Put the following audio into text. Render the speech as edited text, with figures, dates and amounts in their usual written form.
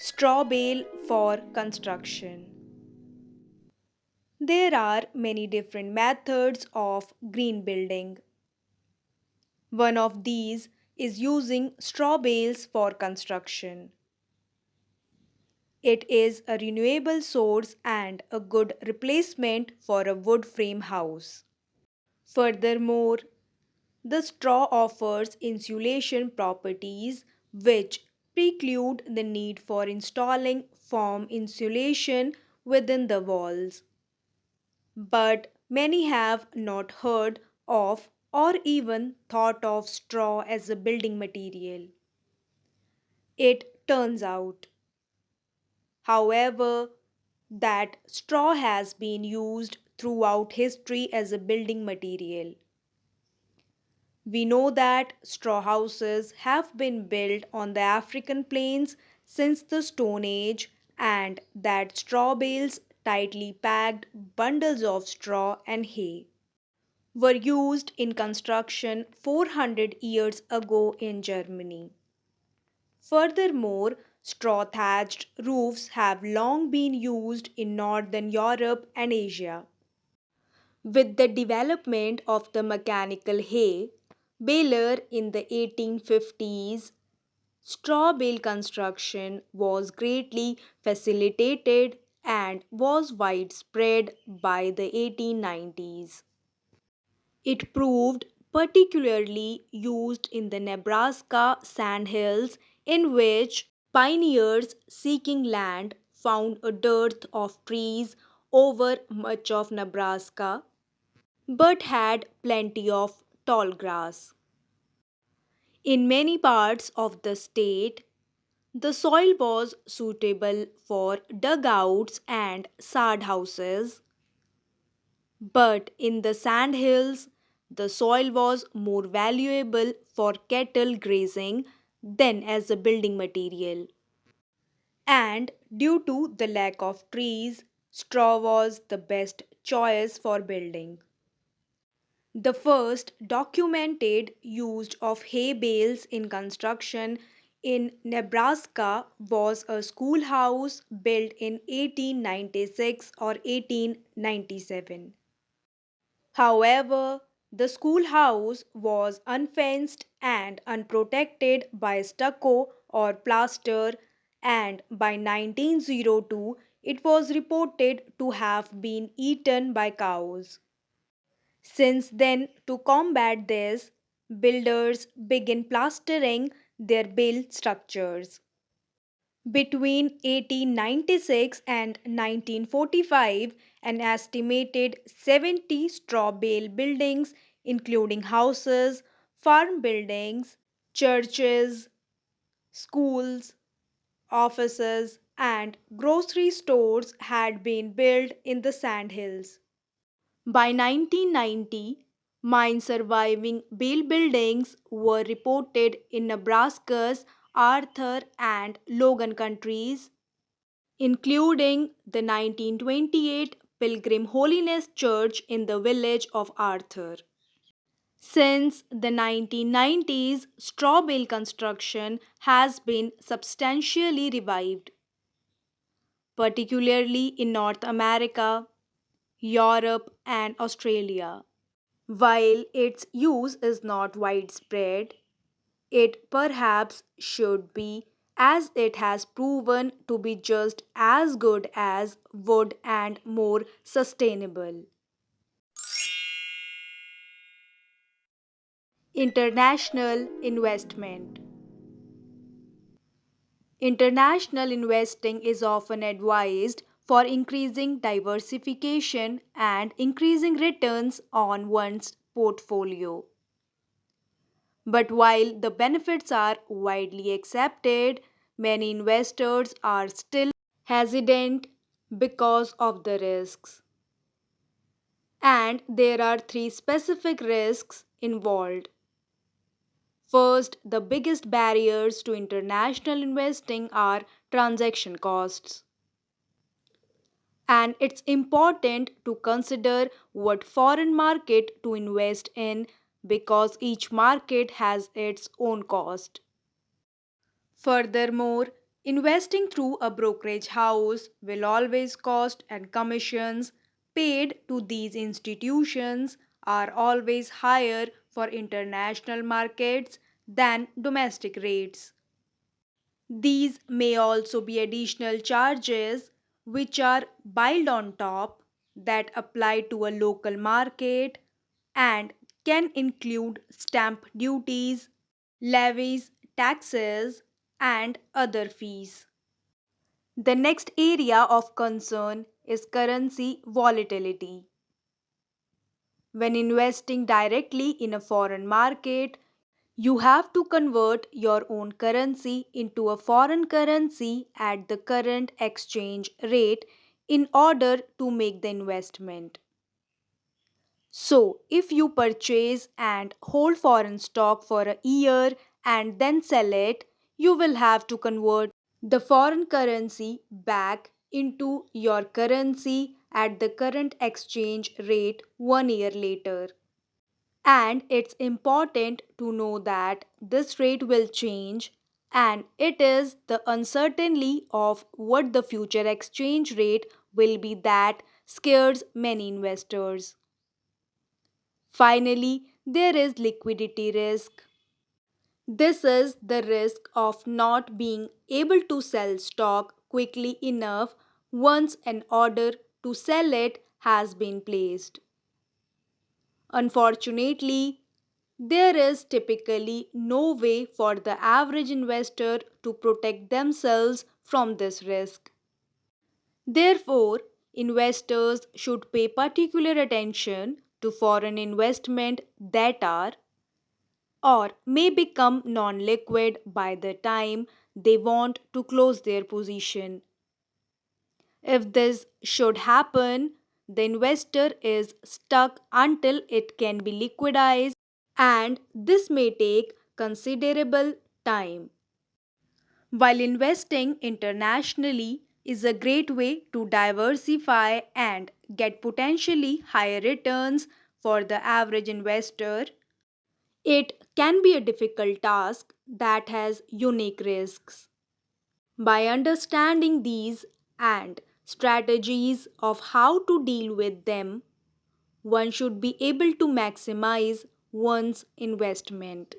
Straw-bale for construction. There are many different methods of green building. One of these is using straw bales for construction. It is a renewable source and a good replacement for a wood frame house. Furthermore, the straw offers insulation properties which preclude the need for installing foam insulation within the walls. But many have not heard of or even thought of straw as a building material. It turns out, however, that straw has been used throughout history as a building material. We know that straw houses have been built on the African plains since the Stone Age and that straw bales, tightly packed bundles of straw and hay, were used in construction 400 years ago in Germany. Furthermore, straw thatched roofs have long been used in Northern Europe and Asia. With the development of the mechanical hay baler in the 1850s, straw bale construction was greatly facilitated and was widespread by the 1890s. It proved particularly used in the Nebraska sandhills, in which pioneers seeking land found a dearth of trees over much of Nebraska but had plenty of tall grass. In many parts of the state, the soil was suitable for dugouts and sod houses, but in the sandhills, the soil was more valuable for cattle grazing than as a building material. And due to the lack of trees, straw was the best choice for building. The first documented use of hay bales in construction in Nebraska was a schoolhouse built in 1896 or 1897. However, the schoolhouse was unfenced and unprotected by stucco or plaster, and by 1902 it was reported to have been eaten by cows. Since then, to combat this, builders began plastering their build structures. Between 1896 and 1945, an estimated 70 straw bale buildings, including houses, farm buildings, churches, schools, offices, and grocery stores, had been built in the sandhills. By 1990, mine surviving bale buildings were reported in Nebraska's Arthur and Logan counties, including the 1928 Pilgrim Holiness Church in the village of Arthur. Since the 1990s, straw bale construction has been substantially revived, particularly in North America, Europe, and Australia. While its use is not widespread, it perhaps should be, as it has proven to be just as good as wood and more sustainable. International investment. International investing is often advised for increasing diversification and increasing returns on one's portfolio. But while the benefits are widely accepted, many investors are still hesitant because of the risks. And there are three specific risks involved. First, the biggest barriers to international investing are transaction costs. And it's important to consider what foreign market to invest in because each market has its own cost. Furthermore, Investing through a brokerage house will always cost, and commissions paid to these institutions are always higher for international markets than domestic rates. These may also be additional charges which are piled on top that apply to a local market and can include stamp duties, levies, taxes, and other fees. The next area of concern is currency volatility. When investing directly in a foreign market, you have to convert your own currency into a foreign currency at the current exchange rate in order to make the investment. So, if you purchase and hold foreign stock for a year and then sell it, you will have to convert the foreign currency back into your currency at the current exchange rate 1 year later. And it's important to know that this rate will change, and it is the uncertainty of what the future exchange rate will be that scares many investors. Finally, there is liquidity risk. This is the risk of not being able to sell stock quickly enough once an order to sell it has been placed. Unfortunately, there is typically no way for the average investor to protect themselves from this risk. Therefore, investors should pay particular attention to foreign investment that are or may become non liquid by the time they want to close their position. If this should happen, the investor is stuck until it can be liquidized, and this may take considerable time. While investing internationally is a great way to diversify and get potentially higher returns for the average investor, it can be a difficult task that has unique risks. By understanding these and strategies of how to deal with them, one should be able to maximize one's investment.